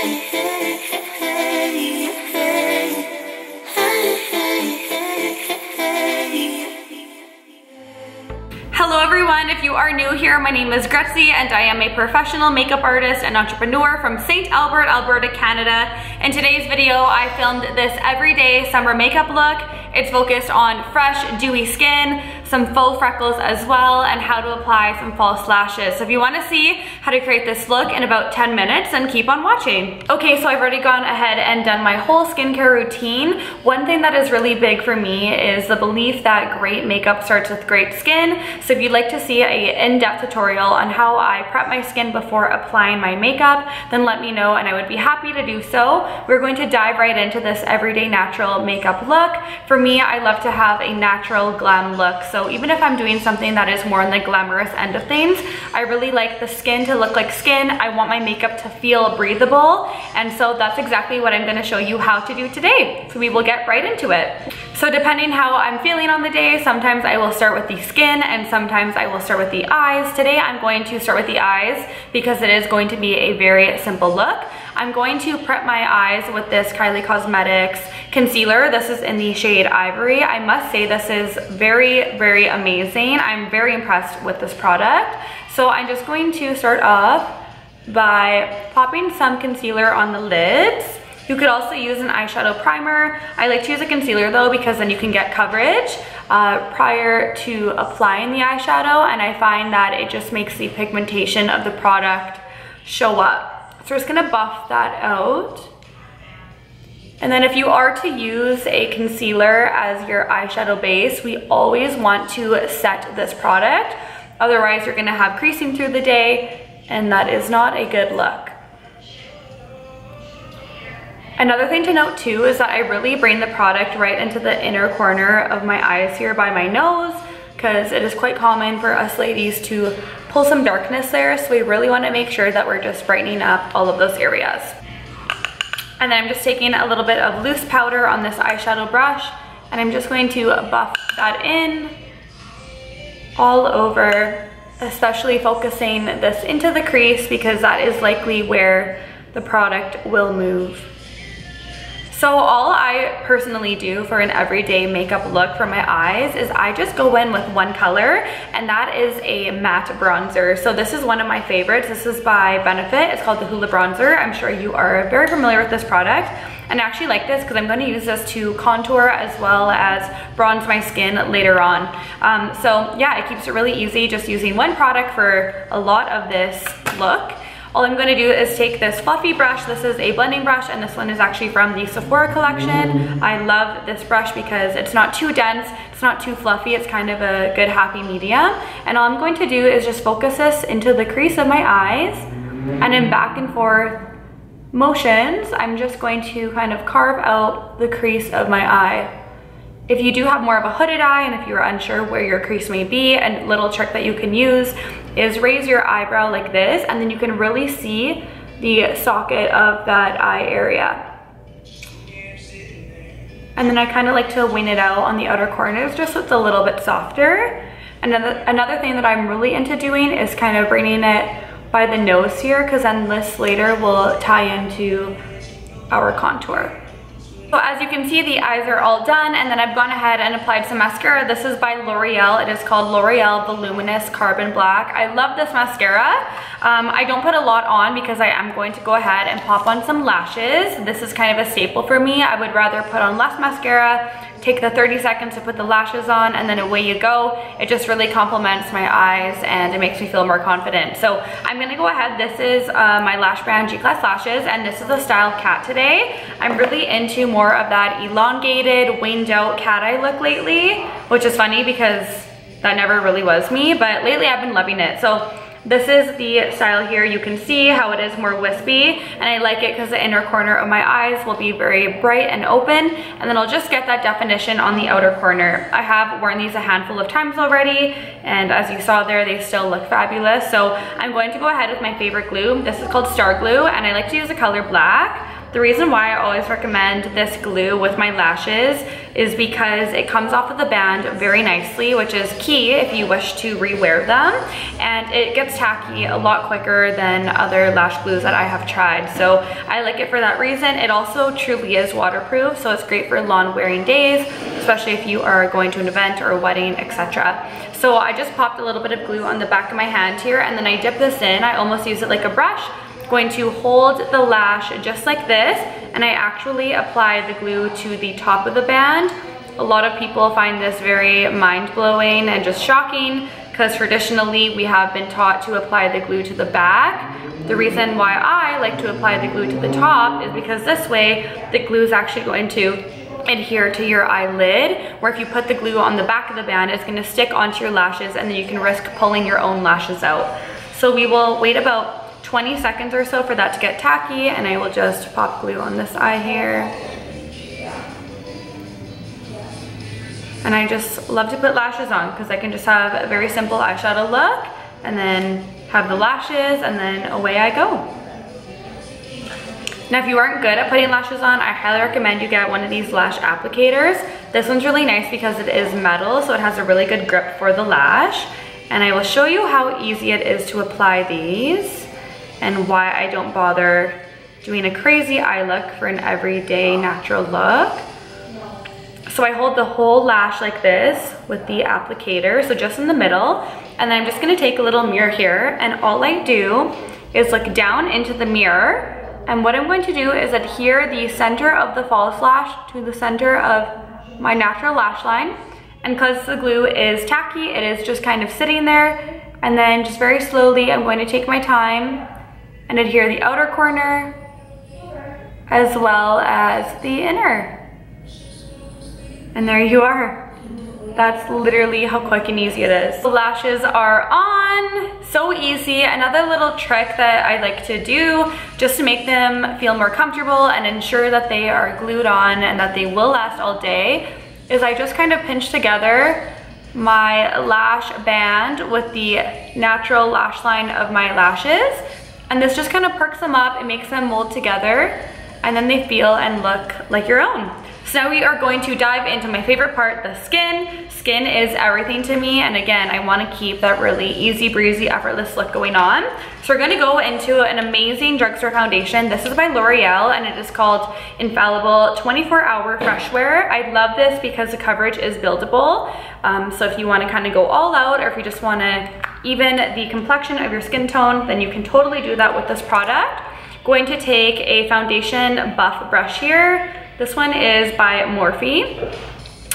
Hello everyone, if you are new here, my name is Gretzie and I am a professional makeup artist and entrepreneur from St. Albert, Alberta, Canada. In today's video, I filmed this everyday summer makeup look. It's focused on fresh, dewy skin, some faux freckles as well, and how to apply some false lashes. So if you want to see how to create this look in about 10 minutes, then keep on watching. Okay, so I've already gone ahead and done my whole skincare routine. One thing that is really big for me is the belief that great makeup starts with great skin. So if you'd like to see an in-depth tutorial on how I prep my skin before applying my makeup, then let me know and I would be happy to do so. We're going to dive right into this everyday natural makeup look. For me, I love to have a natural glam look. So even if I'm doing something that is more on the glamorous end of things, I really like the skin to look like skin. I want my makeup to feel breathable. And so that's exactly what I'm gonna show you how to do today. So we will get right into it. So depending how I'm feeling on the day, sometimes I will start with the skin and sometimes I will start with the eyes. Today I'm going to start with the eyes because it is going to be a very simple look. I'm going to prep my eyes with this Kylie Cosmetics concealer. This is in the shade Ivory. I must say this is very, very amazing. I'm very impressed with this product. So I'm just going to start off by popping some concealer on the lids. You could also use an eyeshadow primer. I like to use a concealer though because then you can get coverage prior to applying the eyeshadow, and I find that it just makes the pigmentation of the product show up. So we're just gonna buff that out. And then if you are to use a concealer as your eyeshadow base, we always want to set this product. Otherwise you're gonna have creasing through the day and that is not a good look. Another thing to note too is that I really bring the product right into the inner corner of my eyes here by my nose, because it is quite common for us ladies to pull some darkness there. So we really want to make sure that we're just brightening up all of those areas. And then I'm just taking a little bit of loose powder on this eyeshadow brush and I'm just going to buff that in all over, especially focusing this into the crease because that is likely where the product will move. So all I personally do for an everyday makeup look for my eyes is I just go in with one color, and that is a matte bronzer. So this is one of my favorites. This is by Benefit. It's called the Hula Bronzer. I'm sure you are very familiar with this product. And I actually like this because I'm going to use this to contour as well as bronze my skin later on. So yeah, it keeps it really easy just using one product for a lot of this look. All I'm gonna do is take this fluffy brush. This is a blending brush and this one is actually from the Sephora collection. I love this brush because it's not too dense, it's not too fluffy, it's kind of a good happy medium. And all I'm going to do is just focus this into the crease of my eyes, and in back and forth motions, I'm just going to kind of carve out the crease of my eye. If you do have more of a hooded eye and if you're unsure where your crease may be, a little trick that you can use is raise your eyebrow like this, and then you can really see the socket of that eye area. And then I kind of like to wing it out on the outer corners just so it's a little bit softer. And another thing that I'm really into doing is kind of bringing it by the nose here, because then this later will tie into our contour. So as you can see, the eyes are all done, and then I've gone ahead and applied some mascara. This is by L'Oreal. It is called L'Oreal Voluminous Carbon Black. I love this mascara. I don't put a lot on because I am going to go ahead and pop on some lashes. This is kind of a staple for me. I would rather put on less mascara, take the 30 seconds to put the lashes on, and then away you go. It just really complements my eyes and it makes me feel more confident. So I'm gonna go ahead. This is my lash brand G-Class Lashes, and this is the style Cat today. I'm really into more of that elongated, winged out cat eye look lately, which is funny because that never really was me, but lately I've been loving it. So this is the style here. You can see how it is more wispy, and I like it because the inner corner of my eyes will be very bright and open, and then I'll just get that definition on the outer corner. I have worn these a handful of times already, and as you saw there, they still look fabulous. So I'm going to go ahead with my favorite glue. This is called Star Glue, and I like to use the color black. The reason why I always recommend this glue with my lashes is because it comes off of the band very nicely, which is key if you wish to rewear them, and it gets tacky a lot quicker than other lash glues that I have tried. So I like it for that reason. It also truly is waterproof, so it's great for long wearing days, especially if you are going to an event or a wedding, etc. So I just popped a little bit of glue on the back of my hand here, and then I dip this in. I almost use it like a brush. Going to hold the lash just like this, and I actually apply the glue to the top of the band. A lot of people find this very mind-blowing and just shocking, because traditionally we have been taught to apply the glue to the back. The reason why I like to apply the glue to the top is because this way the glue is actually going to adhere to your eyelid, where if you put the glue on the back of the band, it's going to stick onto your lashes, and then you can risk pulling your own lashes out. So we will wait about 20 seconds or so for that to get tacky, and I will just pop glue on this eye here. And I just love to put lashes on because I can just have a very simple eyeshadow look, and then have the lashes, and then away I go. Now, if you aren't good at putting lashes on, I highly recommend you get one of these lash applicators. This one's really nice because it is metal, so it has a really good grip for the lash. And I will show you how easy it is to apply these, and why I don't bother doing a crazy eye look for an everyday natural look. So I hold the whole lash like this with the applicator, so just in the middle, and then I'm just gonna take a little mirror here, and all I do is look down into the mirror, and what I'm going to do is adhere the center of the false lash to the center of my natural lash line, and because the glue is tacky, it is just kind of sitting there, and then just very slowly I'm going to take my time and adhere the outer corner as well as the inner. And there you are. That's literally how quick and easy it is. The lashes are on, so easy. Another little trick that I like to do just to make them feel more comfortable and ensure that they are glued on and that they will last all day is I just kind of pinch together my lash band with the natural lash line of my lashes. And this just kind of perks them up, it makes them mold together, and then they feel and look like your own. So now we are going to dive into my favorite part, the skin. Skin is everything to me, and again, I want to keep that really easy breezy, effortless look going on. So we're going to go into an amazing drugstore foundation. This is by L'Oreal, and it is called Infallible 24-Hour Fresh Wear. I love this because the coverage is buildable. So if you want to kind of go all out, or if you just want to even the complexion of your skin tone, then you can totally do that with this product. Going to take a foundation buff brush here. This one is by Morphe.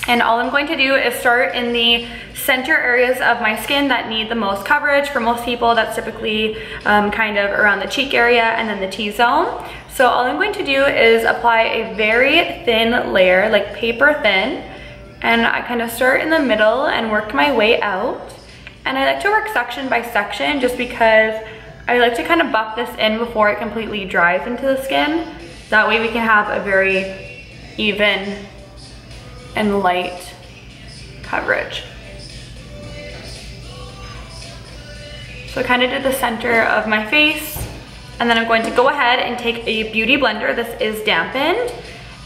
And all I'm going to do is start in the center areas of my skin that need the most coverage. For most people, that's typically kind of around the cheek area and then the T-zone. So all I'm going to do is apply a very thin layer, like paper thin. And I kind of start in the middle and work my way out. And I like to work section by section just because I like to kind of buff this in before it completely dries into the skin. That way we can have a very even and light coverage. So I kind of did the center of my face, and then I'm going to go ahead and take a beauty blender. This is dampened.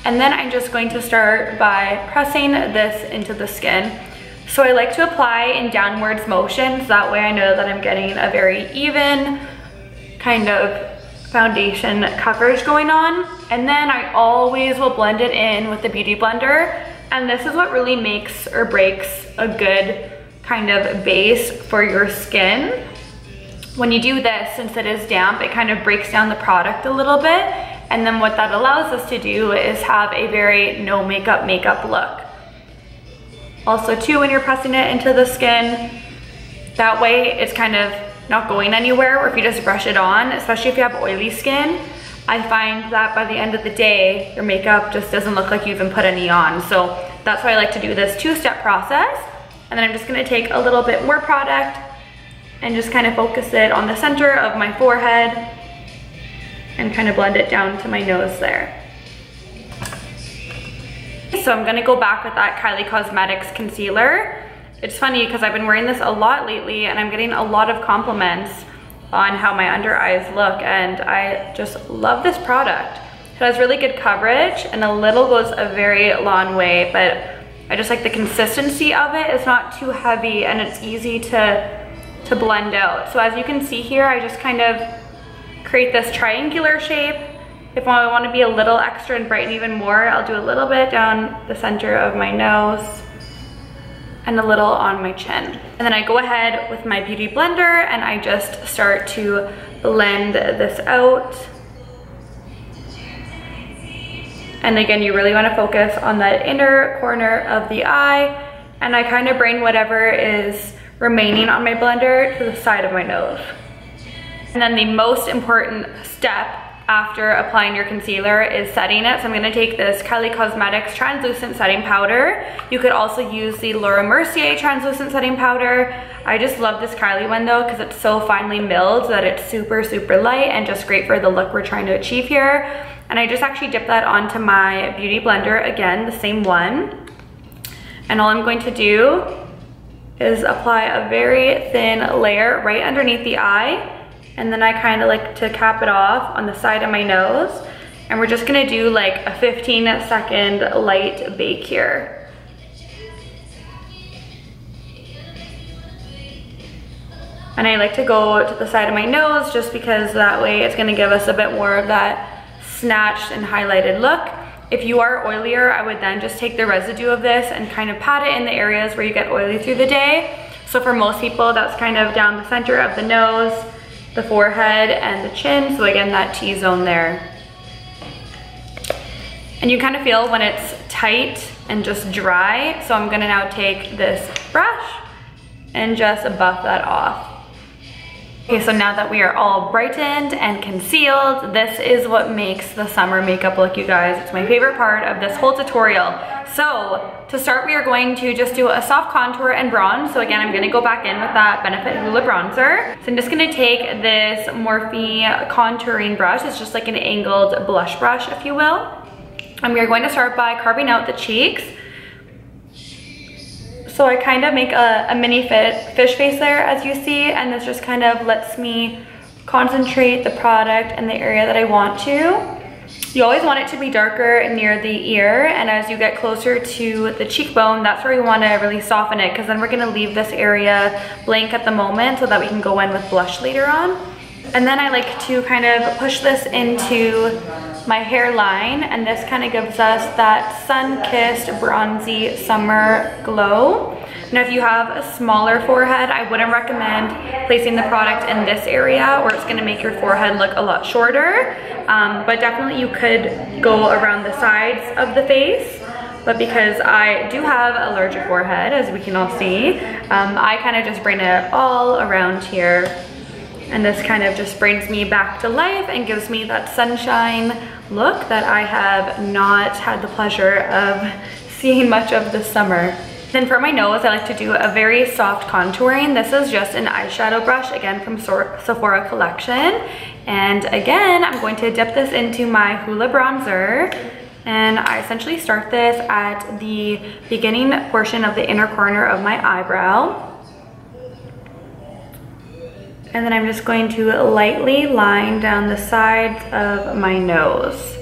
And then I'm just going to start by pressing this into the skin. So I like to apply in downwards motions. That way I know that I'm getting a very even kind of foundation coverage going on. And then I always will blend it in with the beauty blender. And this is what really makes or breaks a good kind of base for your skin. When you do this, since it is damp, it kind of breaks down the product a little bit. And then what that allows us to do is have a very no makeup look. Also too, when you're pressing it into the skin, that way it's kind of not going anywhere, or if you just brush it on, especially if you have oily skin, I find that by the end of the day, your makeup just doesn't look like you even put any on. So that's why I like to do this two-step process. And then I'm just gonna take a little bit more product and just kind of focus it on the center of my forehead and kind of blend it down to my nose there. So I'm gonna go back with that Kylie Cosmetics concealer. It's funny because I've been wearing this a lot lately and I'm getting a lot of compliments on how my under eyes look, and I just love this product. It has really good coverage, and a little goes a very long way, but I just like the consistency of it. It's not too heavy and it's easy to blend out. So as you can see here, I just kind of create this triangular shape. If I want to be a little extra and brighten even more, I'll do a little bit down the center of my nose and a little on my chin. And then I go ahead with my beauty blender and I just start to blend this out. And again, you really want to focus on that inner corner of the eye, and I kind of bring whatever is remaining on my blender to the side of my nose. And then the most important step after applying your concealer is setting it. So I'm gonna take this Kylie Cosmetics translucent setting powder. You could also use the Laura Mercier translucent setting powder. I just love this Kylie one though, because it's so finely milled that it's super, super light and just great for the look we're trying to achieve here. And I just actually dip that onto my beauty blender, again, the same one. And all I'm going to do is apply a very thin layer right underneath the eye. And then I kind of like to cap it off on the side of my nose. And we're just gonna do like a 15-second light bake here. And I like to go to the side of my nose just because that way it's gonna give us a bit more of that snatched and highlighted look. If you are oilier, I would then just take the residue of this and kind of pat it in the areas where you get oily through the day. So for most people, that's kind of down the center of the nose, the forehead, and the chin. So again, that T-zone there. And you kind of feel when it's tight and just dry. So I'm gonna now take this brush and just buff that off. Okay, so now that we are all brightened and concealed, this is what makes the summer makeup look, you guys. It's my favorite part of this whole tutorial. So to start, we are going to just do a soft contour and bronze. So again, I'm gonna go back in with that Benefit Hoola bronzer. So I'm just gonna take this Morphe contouring brush. It's just like an angled blush brush, if you will. And we are going to start by carving out the cheeks. So I kind of make a mini fish face there, as you see, and this just kind of lets me concentrate the product in the area that I want to. You always want it to be darker near the ear, and as you get closer to the cheekbone, that's where you want to really soften it, because then we're going to leave this area blank at the moment so that we can go in with blush later on. And then I like to kind of push this into my hairline, and this kind of gives us that sun-kissed bronzy summer glow. Now if you have a smaller forehead, I wouldn't recommend placing the product in this area, or it's going to make your forehead look a lot shorter, but definitely you could go around the sides of the face. But because I do have a larger forehead, as we can all see, I kind of just bring it all around here. And this kind of just brings me back to life and gives me that sunshine look that I have not had the pleasure of seeing much of this summer. Then for my nose, I like to do a very soft contouring. This is just an eyeshadow brush, again from Sephora collection. And again, I'm going to dip this into my Hoola bronzer. And I essentially start this at the beginning portion of the inner corner of my eyebrow. And then I'm just going to lightly line down the sides of my nose.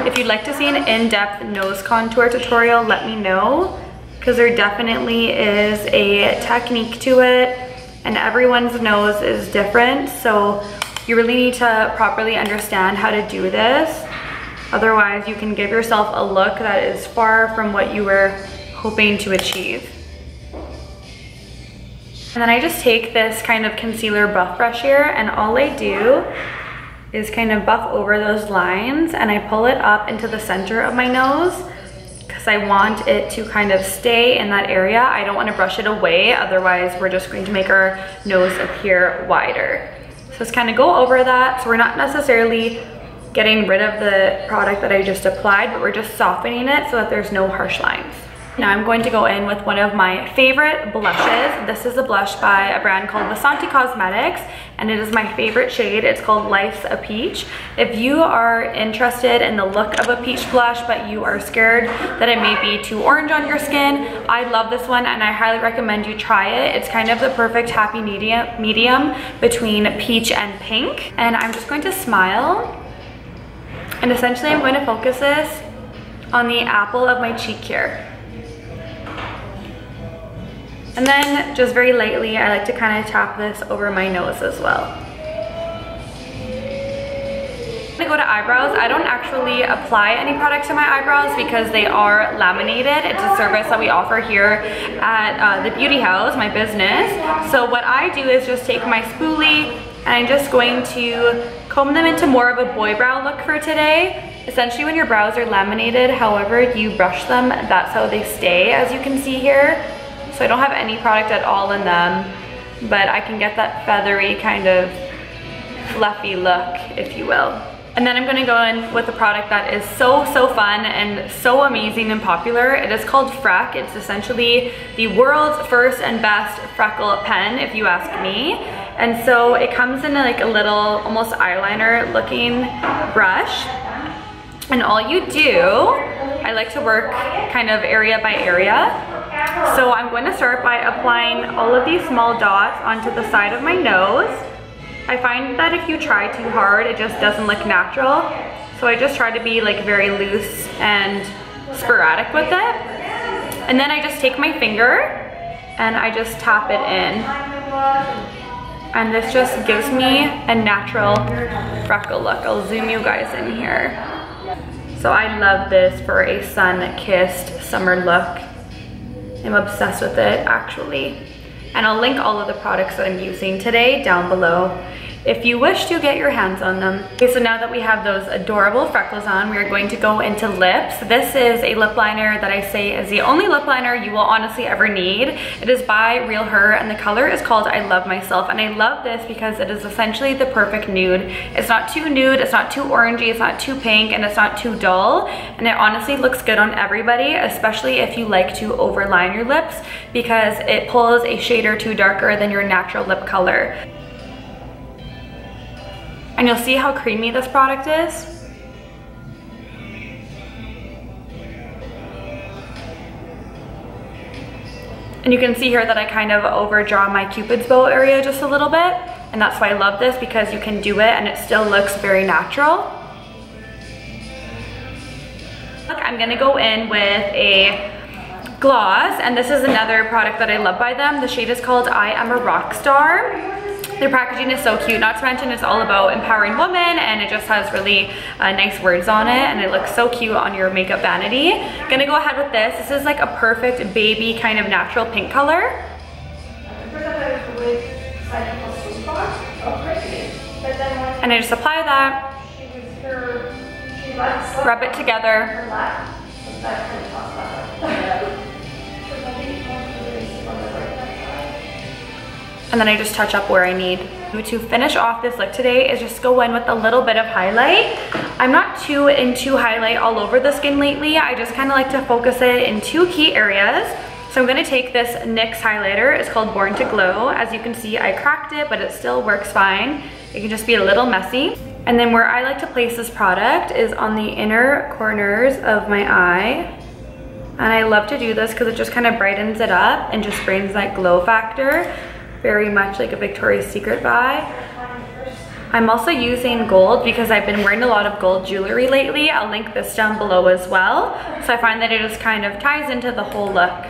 If you'd like to see an in-depth nose contour tutorial, let me know, because there definitely is a technique to it, and everyone's nose is different, so you really need to properly understand how to do this. Otherwise, you can give yourself a look that is far from what you were hoping to achieve. And then I just take this kind of concealer buff brush here, and all I do is kind of buff over those lines, and I pull it up into the center of my nose because I want it to kind of stay in that area. I don't want to brush it away, otherwise we're just going to make our nose appear wider. So just kind of go over that. So we're not necessarily getting rid of the product that I just applied, but we're just softening it so that there's no harsh lines. Now I'm going to go in with one of my favorite blushes. This is a blush by a brand called Vasanti Cosmetics, and it is my favorite shade. It's called Life's a Peach. If you are interested in the look of a peach blush, but you are scared that it may be too orange on your skin, I love this one and I highly recommend you try it. It's kind of the perfect happy medium between peach and pink. And I'm just going to smile. And essentially I'm going to focus this on the apple of my cheek here. And then just very lightly, I like to kind of tap this over my nose as well. When I go to eyebrows, I don't actually apply any product to my eyebrows because they are laminated. It's a service that we offer here at the Beauty House, my business. So what I do is just take my spoolie and I'm just going to comb them into more of a boy brow look for today. Essentially when your brows are laminated, however you brush them, that's how they stay, as you can see here. So I don't have any product at all in them, but I can get that feathery kind of fluffy look, if you will. And then I'm gonna go in with a product that is so fun and so amazing and popular. It is called Freck. It's essentially the world's first and best freckle pen, if you ask me. And so it comes in like a little, almost eyeliner looking brush. And all you do, I like to work kind of area by area. So I'm going to start by applying all of these small dots onto the side of my nose. I find that if you try too hard, it just doesn't look natural. So I just try to be like very loose and sporadic with it. And then I just take my finger and I just tap it in. And this just gives me a natural freckle look. I'll zoom you guys in here. So I love this for a sun-kissed summer look. I'm obsessed with it, actually. And I'll link all of the products that I'm using today down below if you wish to get your hands on them. Okay, so now that we have those adorable freckles on, we are going to go into lips. This is a lip liner that I say is the only lip liner you will honestly ever need. It is by Real Her, and the color is called I Love Myself. And I love this because it is essentially the perfect nude. It's not too nude, it's not too orangey, it's not too pink, and it's not too dull. And it honestly looks good on everybody, especially if you like to overline your lips, because it pulls a shade or two darker than your natural lip color. And you'll see how creamy this product is. And you can see here that I kind of overdraw my Cupid's bow area just a little bit. And that's why I love this, because you can do it and it still looks very natural. Look, I'm gonna go in with a gloss, and this is another product that I love by them. The shade is called I Am a Rock Star. Their packaging is so cute, not to mention it's all about empowering women, and it just has really nice words on it, and it looks so cute on your makeup vanity. Gonna go ahead with this. This is like a perfect baby kind of natural pink color. And I just apply that, rub it together. And then I just touch up where I need. To finish off this look today is just go in with a little bit of highlight. I'm not too into highlight all over the skin lately. I just kind of like to focus it in two key areas. So I'm gonna take this NYX highlighter. It's called Born to Glow. As you can see, I cracked it, but it still works fine. It can just be a little messy. And then where I like to place this product is on the inner corners of my eye. And I love to do this because it just kind of brightens it up and just brings that glow factor. Very much like a Victoria's Secret vibe. I'm also using gold because I've been wearing a lot of gold jewelry lately. I'll link this down below as well. So I find that it just kind of ties into the whole look.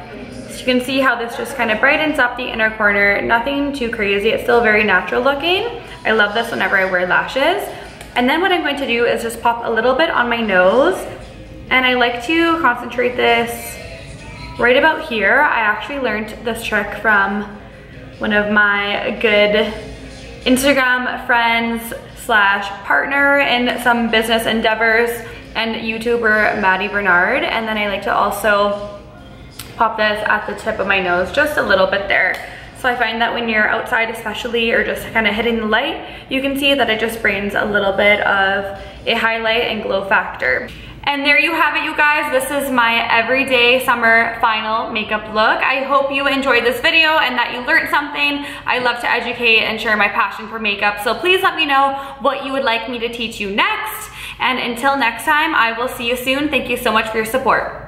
So you can see how this just kind of brightens up the inner corner. Nothing too crazy, it's still very natural looking. I love this whenever I wear lashes. And then what I'm going to do is just pop a little bit on my nose. And I like to concentrate this right about here. I actually learned this trick from one of my good Instagram friends slash partner in some business endeavors, and YouTuber Maddie Bernard. And then I like to also pop this at the tip of my nose, just a little bit there. So I find that when you're outside especially, or just kind of hitting the light, you can see that it just brings a little bit of a highlight and glow factor. And there you have it, you guys. This is my everyday summer final makeup look. I hope you enjoyed this video and that you learned something. I love to educate and share my passion for makeup, so please let me know what you would like me to teach you next. And until next time, I will see you soon. Thank you so much for your support.